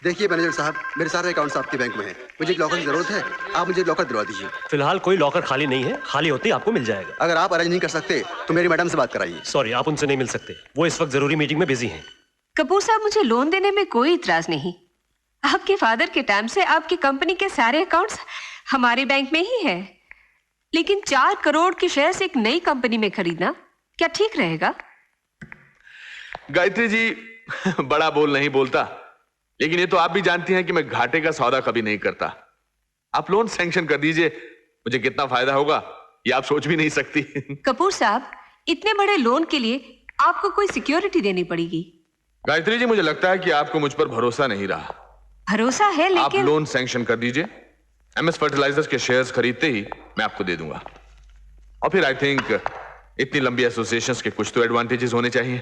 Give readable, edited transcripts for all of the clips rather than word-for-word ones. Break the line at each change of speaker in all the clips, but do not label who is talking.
देखिए मैनेजर साहब, मेरे सारे अकाउंट्स आपके बैंक में हैं। मुझे एक लॉकर की जरूरत है, आप मुझे लॉकर दिलवा दीजिए।
फिलहाल कोई लॉकर खाली नहीं है, खाली होते ही आपको मिल जाएगा।
अगर आप अरेंज नहीं कर सकते तो मेरी मैडम से बात कराइए।
सॉरी, आप उनसे नहीं मिल सकते, वो इस वक्त जरूरी मीटिंग में बिजी हैं।
कपूर साहब, मुझे लोन देने में कोई इतराज नहीं। आपके फादर के टाइम से आपकी कंपनी के सारे अकाउंट्स हमारे बैंक में ही है, लेकिन 4 करोड़ के शेयर्स एक नई कंपनी में खरीदना क्या ठीक रहेगा?
गायत्री जी, बड़ा बोल नहीं बोलता, लेकिन ये तो आप भी जानती हैं कि मैं घाटे का सौदा कभी नहीं करता। आप लोन सैंक्शन कर दीजिए, मुझे कितना फायदा होगा ये आप सोच भी नहीं सकती।
कपूर साहब, इतने बड़े लोन के लिए आपको कोई सिक्योरिटी देनी पड़ेगी।
गायत्री जी, मुझे लगता है कि आपको मुझ पर भरोसा नहीं रहा।
भरोसा है, लेकिन
आप लोन सैंक्शन कर दीजिए। MS फर्टिलाइजर्स के शेयर्स खरीदते ही मैं आपको दे दूंगा। और फिर आई थिंक इतनी लंबी एसोसिएशंस के कुछ तो एडवांटेजेस होने चाहिए।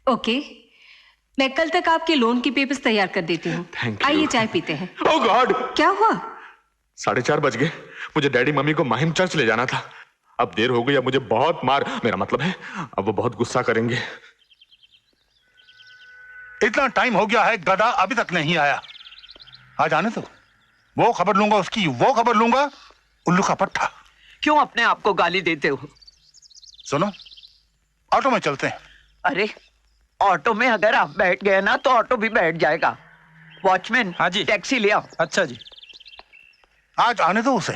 ओके, मैं कल तक आपके लोन की पेपर्स तैयार कर देती हूँ। आइए चाय पीते हैं।
ओह गॉड,
क्या हुआ?
4:30 बज गए। मुझे डैडी मम्मी को माहिम चर्च ले जाना था। अब देर हो गई, अब मुझे बहुत मार, मेरा मतलब है अब वो बहुत गुस्सा करेंगे।
इतना टाइम हो गया है, गधा अभी तक नहीं आया। आ जाने तो वो खबर लूंगा उसकी, वो खबर लूंगा। उल्लू का पट्टा।
क्यों अपने आप को गाली देते हो?
सुनो, ऑटो में चलते हैं।
अरे ऑटो में अगर आप बैठ गए ना तो ऑटो भी बैठ जाएगा। वॉचमैन,
हाँ जी,
टैक्सी ले आओ।
अच्छा जी।
आज आने दो उसे,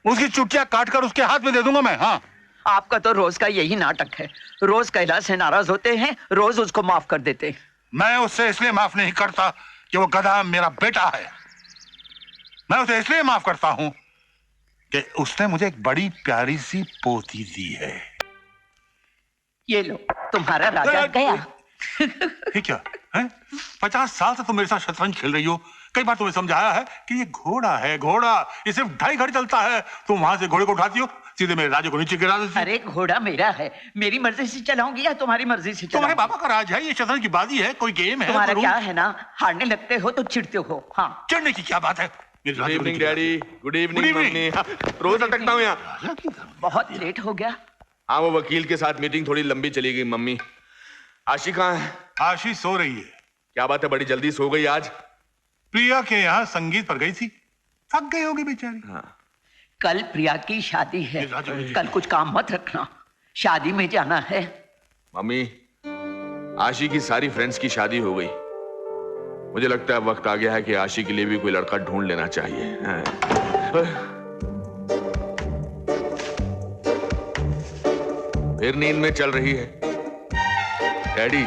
उसकी चुटिया काट कर उसके हाथ में दे दूंगा मैं। हाँ,
आपका तो रोज का यही नाटक है। रोज कैलाश से नाराज होते हैं, रोज उसको माफ कर देते हैं।
मैं उससे इसलिए माफ नहीं करता कि वो गधा मेरा बेटा है। मैं उसे इसलिए माफ करता हूं कि उसने मुझे एक बड़ी प्यारी सी पोती दी है।
ये लो, तुम्हारा राजा गया।
ये क्या है? 50 साल से तुम मेरे साथ शतरंज खेल रही हो। कई बार तुम्हें समझाया है कि ये घोड़ा है, घोड़ा ये सिर्फ 2.5 घड़ी चलता है। तुम वहां से घोड़े को उठाती हो, सीधे मेरे राजे को नीचे गिरा देती हो।
अरे घोड़ा मेरा है, मेरी मर्जी से चलाऊंगी या तुम्हारी मर्जी से?
तुम्हारे पापा का राज है, ये शतरंज की बाजी है, कोई गेम है।
तुम्हारा क्या है ना, हारने लगते हो तो चिढ़ते हो। हाँ,
चिढ़ने की क्या बात है?
Good evening daddy. Good evening mummy. रोज अटकता हूँ यहाँ।
बहुत लेट हो गया।
हाँ, वो वकील के साथ मीटिंग थोड़ी लंबी चली गई। मम्मी, आशी कहाँ है?
आशी सो रही है।
क्या बात है, बड़ी जल्दी सो गई आज?
प्रिया के यहाँ संगीत पर गई थी, थक गई होगी बेचारी।
हाँ।
कल प्रिया की शादी है, कल कुछ काम मत रखना, शादी में जाना है।
मम्मी, आशी की सारी फ्रेंड्स की शादी हो गई। मुझे लगता है वक्त आ गया है कि आशी के लिए भी कोई लड़का ढूंढ लेना चाहिए। फिर नींद में चल रही है। डैडी,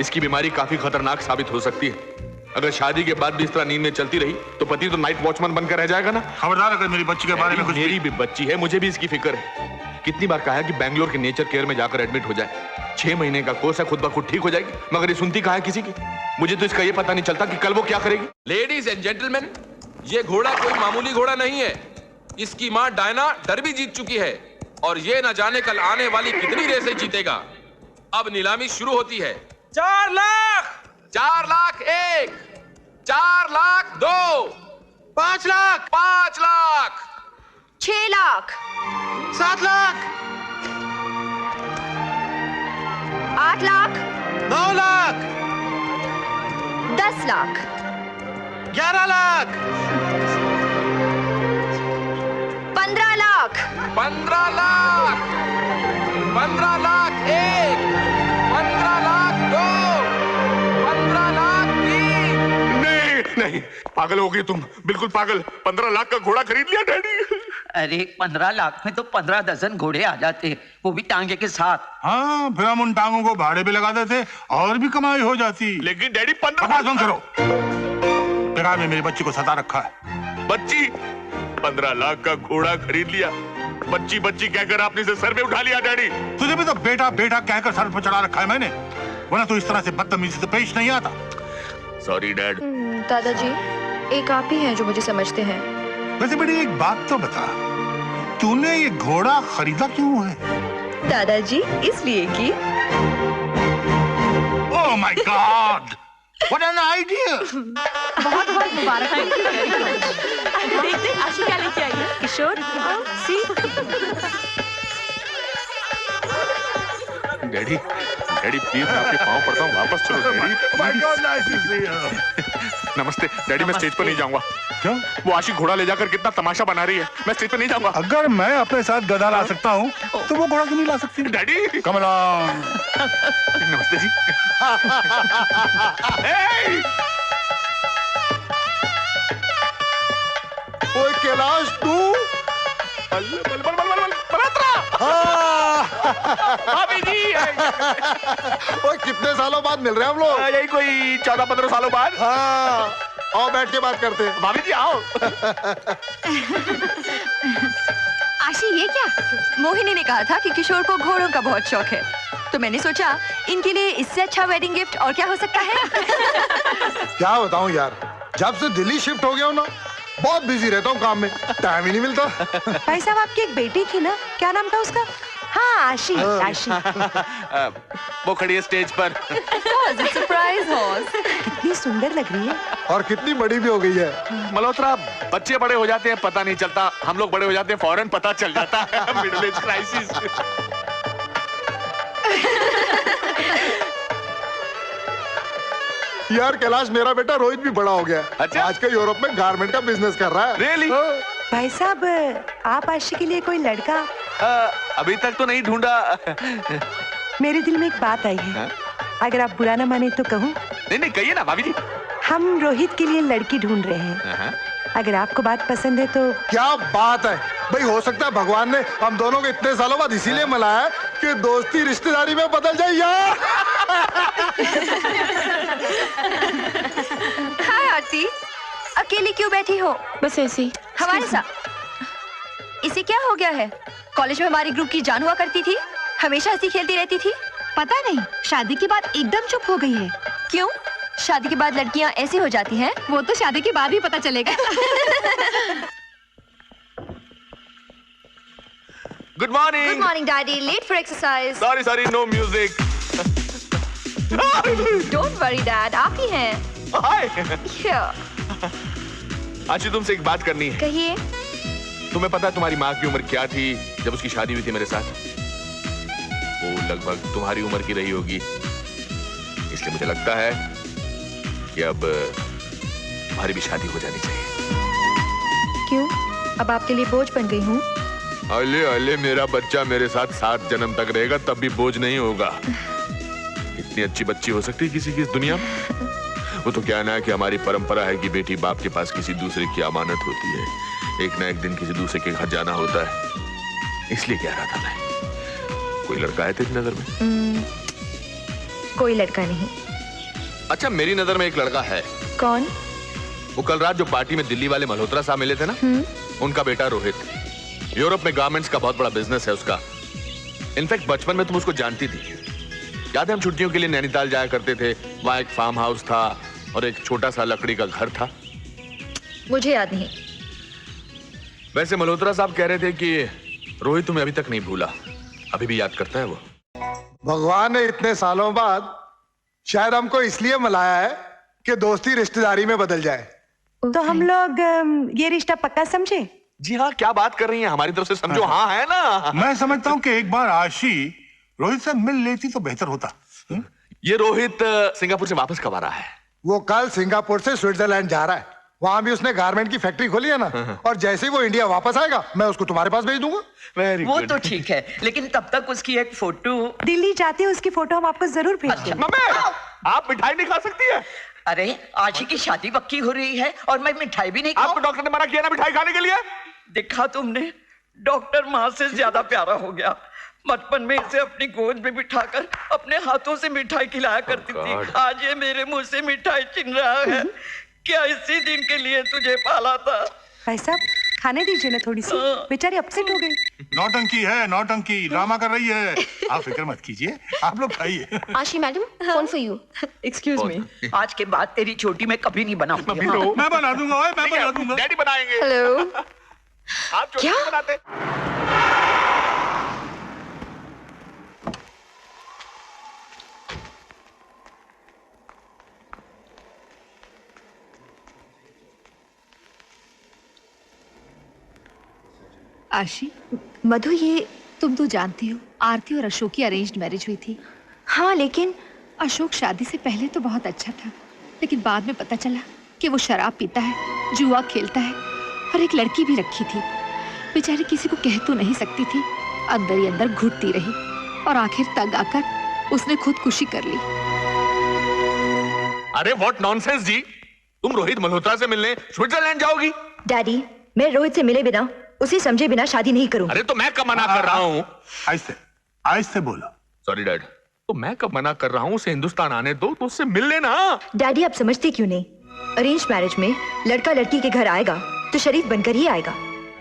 इसकी बीमारी काफी खतरनाक साबित हो सकती है। अगर शादी के बाद भी इस तरह नींद में चलती रही तो पति तो नाइट वॉचमैन बनकर रह जाएगा ना।
खबरदार अगर मेरी बच्ची के बारे में कुछ।
मेरी भी बच्ची है, मुझे भी इसकी फिक्र है। कितनी बार कहा है कि बैंगलोर के नेचर केयर में जाकर एडमिट हो जाए। 6 महीने का कोर्स है, खुद ब खुद ठीक हो जाएगी, मगर ये सुनती कहाँ है किसी की। मुझे तो इसका ये पता नहीं चलता कि कल वो क्या करेगी।
लेडीज एंड जेंटलमैन, ये घोड़ा कोई मामूली घोड़ा नहीं है। इसकी माँ डायना डर्बी जीत चुकी है और ये न जाने कल आने वाली कितनी रेसें जीतेगा। अब नीलामी शुरू होती है। 4 लाख, 4 लाख 1, 4 लाख 2,
5 लाख,
5 लाख,
6 लाख,
7 लाख,
8 लाख,
9 लाख,
10 लाख,
11 लाख,
15 लाख,
15 लाख, 15 लाख 1, 15 लाख 2, 15 लाख 3।
नहीं, पागल हो गई तुम, बिल्कुल पागल। 15 लाख का घोड़ा खरीद लिया डैडी।
अरे 15 लाख में तो 15 दर्जन घोड़े आ जाते, वो भी टांगे के साथ।
हाँ, फिर हम उन टांगों को भाड़े पे लगा देते और भी कमाई हो जाती।
लेकिन डैडी 15
बकवास करो। बेकार में मेरी बच्ची को सता रखा है।
बच्ची? 15 लाख का घोड़ा खरीद लिया, बच्ची बच्ची कहकर आपने इसे सर पे उठा लिया डैडी।
तुझे भी तो बेटा बेटा कहकर सर पर चढ़ा रखा है मैंने, वरना तू इस तरह से बदतमीजी से पेश नहीं आता।
Sorry dad.
दादाजी, एक आप ही हैं जो मुझे समझते हैं।
वैसे बेटी एक बात तो बता, तूने ये घोड़ा खरीदा क्यों है?
दादाजी, इसलिए कि
oh my God, what an idea.
बहुत बहुत मुबारक है। देखते आशी क्या लेके आई है। किशोर, सी
डैडी, डैडी प्लीज मैं आपके पाँव पड़ता हूँ, वापस चलो daddy.
My God, nice to see you.
नमस्ते डैडी, मैं स्टेज पर नहीं जाऊंगा।
क्यों?
वो आशी घोड़ा ले जाकर कितना तमाशा बना रही है, मैं स्टेज पर नहीं जाऊंगा।
अगर मैं अपने साथ गधा ला सकता हूँ तो वो घोड़ा क्यों नहीं ला सकती?
Daddy
Come along.
नमस्ते जी।
ओए कैलाश तू
भाभी जी
ओए कितने सालों बाद मिल रहे हैं हम लोग।
यही कोई 14-15 सालों बाद।
हाँ आओ बैठ के बात करते हैं।
भाभी जी आओ।
आशी ये क्या? मोहिनी ने कहा था कि किशोर को घोड़ों का बहुत शौक है, तो मैंने सोचा इनके लिए इससे अच्छा वेडिंग गिफ्ट और क्या हो सकता है।
क्या बताऊं यार, जब से दिल्ली शिफ्ट हो गया हूं ना, बहुत बिजी रहता हूँ काम में, टाइम ही नहीं मिलता।
भाई साहब आपकी एक बेटी थी ना, क्या नाम था उसका? हाँ आशी। आशी
वो खड़ी है स्टेज पर।
Surprise horse.
कितनी सुंदर लग रही है
और कितनी बड़ी भी हो गई है।
मल्होत्रा, बच्चे बड़े हो जाते हैं पता नहीं चलता, हम लोग बड़े हो जाते हैं फौरन पता चल जाता है। Middle age crisis.
यार कैलाश, मेरा बेटा रोहित भी बड़ा हो गया।
अच्छा?
आजकल यूरोप में गारमेंट का बिजनेस कर रहा है।
Really?
भाई साहब आप आशी के लिए कोई लड़का?
अभी तक तो नहीं ढूंढा।
मेरे दिल में एक बात आई है, अगर आप बुरा ना माने तो कहूँ?
नहीं नहीं कहिए ना भाभी जी।
हम रोहित के लिए लड़की ढूंढ रहे हैं, अगर आपको बात पसंद है तो।
क्या बात है भाई, हो सकता है भगवान ने हम दोनों को इतने सालों बाद इसीलिए मिलाया कि दोस्ती रिश्तेदारी में बदल जाए यार।
हाय आरती, अकेली क्यों बैठी हो?
बस ऐसे ही।
हमारे साथ इसे क्या हो गया है? कॉलेज में हमारी ग्रुप की जान हुआ करती थी, हमेशा हंसी खेलती रहती थी।
पता नहीं, शादी के बाद एकदम चुप हो गई है।
क्यों? शादी के बाद लड़कियां ऐसी हो जाती हैं?
वो तो शादी के बाद ही पता चलेगा।
Good morning.
Good morning daddy, late for exercise.
Sorry no music.
Don't worry dad, आप ही हैं।
हाय।
Yeah.
आशी, तुमसे एक बात करनी है।
कहिए।
तुम्हें पता है तुम्हारी माँ की उम्र क्या थी जब उसकी शादी हुई थी मेरे साथ? वो लगभग तुम्हारी उम्र की रही होगी, इसलिए मुझे लगता है कि अब तुम्हारी भी शादी हो जानी चाहिए।
क्यों? अब आपके लिए बोझ बन गई हूँ?
अले अले, मेरा बच्चा मेरे साथ 7 जन्म तक रहेगा तब भी बोझ नहीं होगा। इतनी अच्छी बच्ची हो सकती है किसी की इस दुनिया में? वो तो क्या ना है कि हमारी परंपरा है कि बेटी बाप के पास किसी दूसरे की अमानत होती है, एक ना एक दिन किसी दूसरे के घर जाना होता है। इसलिए कह रहा था मैं, कोई लड़का है तेरी नजर में?
कोई लड़का नहीं।
अच्छा, मेरी नजर में एक लड़का है।
कौन?
वो कल रात जो पार्टी में दिल्ली वाले मल्होत्रा साहब मिले थे ना, उनका बेटा रोहित। यूरोप में गारमेंट्स का बहुत बड़ा बिजनेस है उसका। इनफैक्ट बचपन में तुम उसको जानती थी, याद है? हम छुट्टियों के लिए नैनीताल जाया करते थे, वहां एक फार्म हाउस था और एक छोटा सा लकड़ी का घर था।
मुझे याद नहीं।
वैसे मल्होत्रा साहब कह रहे थे कि रोहित तुम्हें अभी तक नहीं भूला, अभी भी याद करता है वो।
भगवान ने इतने सालों बाद शायद हमको इसलिए मिलाया है कि दोस्ती रिश्तेदारी में बदल जाए।
तो हम लोग ये रिश्ता पक्का समझे?
जी हाँ, क्या बात कर रही हैं, हमारी तरफ से समझो। हाँ है ना?
मैं समझता हूँ कि एक बार आशी रोहित से मिल लेती तो बेहतर होता।
ये रोहित सिंगापुर से वापस कब आ रहा है?
वो कल सिंगापुर से स्विट्जरलैंड जा रहा है, वहां भी उसने गारमेंट की फैक्ट्री खोली है ना, और जैसे ही वो इंडिया वापस आएगा मैं उसको तुम्हारे पास भेज दूंगा।
वेरी
वो तो ठीक है, लेकिन तब तक उसकी एक फोटो।
दिल्ली जाते हैं उसकी फोटो हम आपको जरूर भेजेंगे।
मम्मी, आप मिठाई नहीं खा सकती है?
अरे आशी की शादी पक्की हो रही है और मैं मिठाई भी नहीं खाऊं?
आपको डॉक्टर ने मना किया ना मिठाई खाने के लिए?
देखा तुमने, डॉक्टर माँ से ज्यादा प्यारा हो गया। बचपन में इसे अपनी गोद में बिठाकर अपने हाथों से मिठाई खिलाया करती थी, आज ये मेरे मुंह से मिठाई छीन रहा है। क्या इसी दिन के लिए तुझे पाला था?
भाई साहब खाने दीजिए ना थोड़ी सी, बेचारी अपसेट हो गई।
नौटंकी है, नौटंकी ड्रामा कर रही है। आप फिक्र मत कीजिए, आप लोग खाइए।
आशी madam, phone for you.
Excuse me.
आज के बाद तेरी छोटी मैं कभी नहीं बनाऊंगी। हाँ।
मैं बना दूंगा, ओए, मैं बना दूंगा।
डैडी बनाएंगे।
हेलो।
आप छोटी नहीं बनाते?
आशी, मधु, ये तुम तो जानती हो आरती और अशोक की अरेंज्ड मैरिज हुई थी।
हाँ लेकिन
अशोक शादी से पहले तो बहुत अच्छा था, लेकिन बाद में पता चला कि वो शराब पीता है, जुआ खेलता है और एक लड़की भी रखी थी। बेचारी किसी को कह तो नहीं सकती थी, अंदर ही अंदर घुटती रही और आखिर तंग आकर उसने खुदकुशी कर ली।
अरे व्हाट नॉनसेंस जी, तुम रोहित मल्होत्रा से मिलने स्विट्जरलैंड जाओगी?
डैडी, मैं रोहित से मिले बिना, उसे समझे बिना शादी नहीं करूंगी।
अरे तो मैं कब मना कर रहा हूँ?
ऐसे बोलो।
सॉरी डैड, तो मैं कब मना कर रहा हूँ? उसे हिंदुस्तान आने दो तो उससे मिल लेना।
डैडी आप समझते क्यों नहीं? अरेंज मैरिज में लड़का लड़की के घर आएगा तो शरीफ बनकर ही आएगा।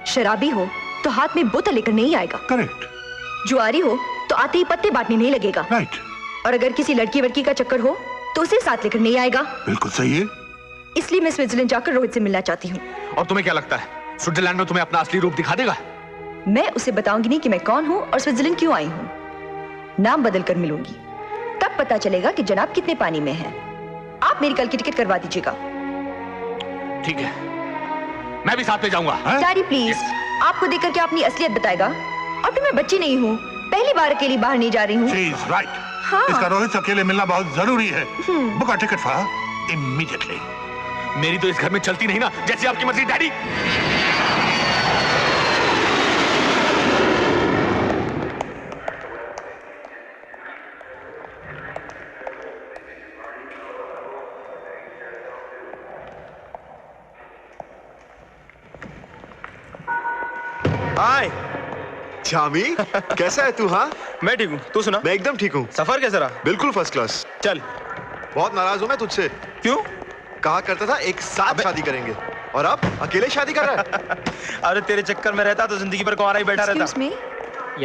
शराबी हो तो हाथ में बोतल लेकर नहीं आएगा।
करेक्ट।
जुआरी हो तो आते ही पत्ते बांटने नहीं लगेगा।
राइट।
और अगर किसी लड़की वड़की का चक्कर हो तो उसे साथ लेकर नहीं आएगा।
बिल्कुल सही है।
इसलिए मैं स्विट्जरलैंड जाकर रोहित से मिलना चाहती हूँ।
और तुम्हें क्या लगता है स्विट्जरलैंड में तुम्हें अपना असली रूप दिखा देगा?
मैं उसे बताऊंगी नहीं कि मैं कौन हूँ और स्विट्जरलैंड क्यों आई हूँ। नाम बदल कर मिलूंगी, तब पता चलेगा कि जनाब कितने पानी में है। आप मेरी कल की टिकट करवा दीजिएगा।
ठीक है, मैं भी साथ में जाऊंगा।
डैडी प्लीज, आपको देखकर क्या अपनी असलियत बताएगा? अब तो मैं बच्ची नहीं हूँ, पहली बार अकेली बाहर नहीं जा रही हूँ।
राइट।
हाँ।
इसका रोहित से अकेले मिलना बहुत जरूरी है। Book a ticket for immediately.
मेरी तो इस घर में चलती नहीं ना, जैसी आपकी मर्जी डैडी।
हाय शामी, कैसा है तू? हाँ
मैं ठीक हूँ, तू सुना?
मैं एकदम ठीक हूँ।
सफर कैसा रहा?
बिल्कुल फर्स्ट क्लास।
चल।
बहुत नाराज हूँ मैं तुझसे।
क्यों?
कहा करता था एक साथ शादी करेंगे और अब अकेले शादी कर रहा है।
अरे तेरे चक्कर में रहता तो जिंदगी भर कुंवारा ही बैठा रहता।
Excuse me?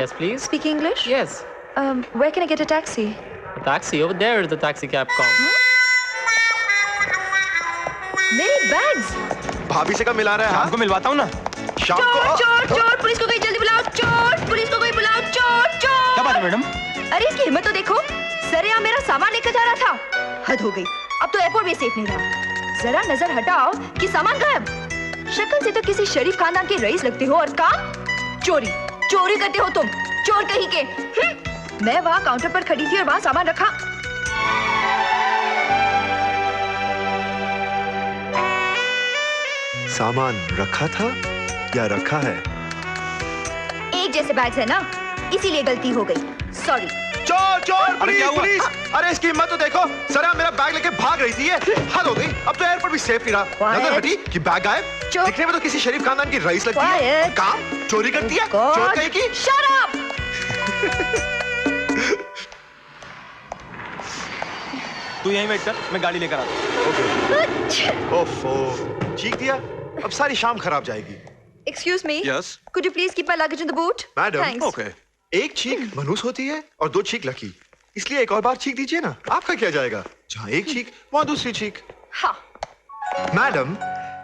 Yes, please.
Speak English?
Yes.
Where can I get a taxi?
A taxi over there is the taxi cab com.
मेरे बैग्स।
भाभी से कब मिला रहा है?
शाम को मिलवाता हूँ ना।
शाम को?
चोर, चोर, पुलिस को कोई जल्दी बुलाओ, चोर, पुलिस को कोई बुलाओ, चोर, चोर।
क्या बात है मैडम?
अरे इसकी हिम्मत तो देखो, सरेआम मेरा सामान लेकर जा रहा था। हद हो गई, अब तो एयरपोर्ट भी सेफ नहीं रहा। जरा नजर हटाओ कि सामान गायब। शक्ल से तो किसी शरीफ खानदान के रईस लगते हो और काम चोरी, चोरी करते हो तुम, चोर कहीं के। मैं वहाँ काउंटर पर खड़ी थी और वहाँ सामान रखा।
सामान रखा था या रखा है?
एक जैसे बैग्स है ना, इसीलिए गलती हो गई। सॉरी।
चोर, चोर, पुलिस, पुलिस! अरे इसकी हिम्मत तो देखो, सरा मेरा बैग लेके भाग रही थी ये। हद हो गई, अब तो एयरपोर्ट भी सेफ नहीं रहा। नजर हटी कि बैग गायब। दिखने में तो किसी शरीफ खानदान की रईस लगती है, काम चोरी करती है। चोर कहीं की।
Shut up!
तू यहीं वेट कर, मैं गाड़ी लेकर आता हूँ।
ओफो, चीख दिया, अब सारी शाम खराब जाएगी।
Excuse me.
Yes.
Could you please keep my luggage in the boot?
Madam,
Thanks.
Okay. एक चीख मनहूस होती है और दो चीख लकी, इसलिए एक और बार चीख दीजिए ना। आपका क्या जाएगा? जहाँ एक चीख वहाँ दूसरी चीख।
हाँ।
मैडम,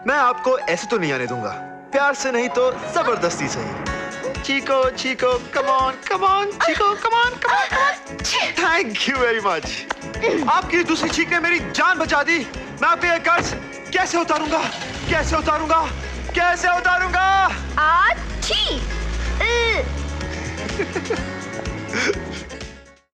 मैं आपको ऐसे तो नहीं आने दूंगा, प्यार से नहीं तो जबरदस्ती सही। Chikoo, chikoo, come on, chikoo, come on. Thank you very much. आपकी दूसरी चीख ने मेरी जान बचा दी। मैं आपके ये कर्ज कैसे उतारूंगा? कैसे उतारूंगा? कैसे उतारूंगा?
आची।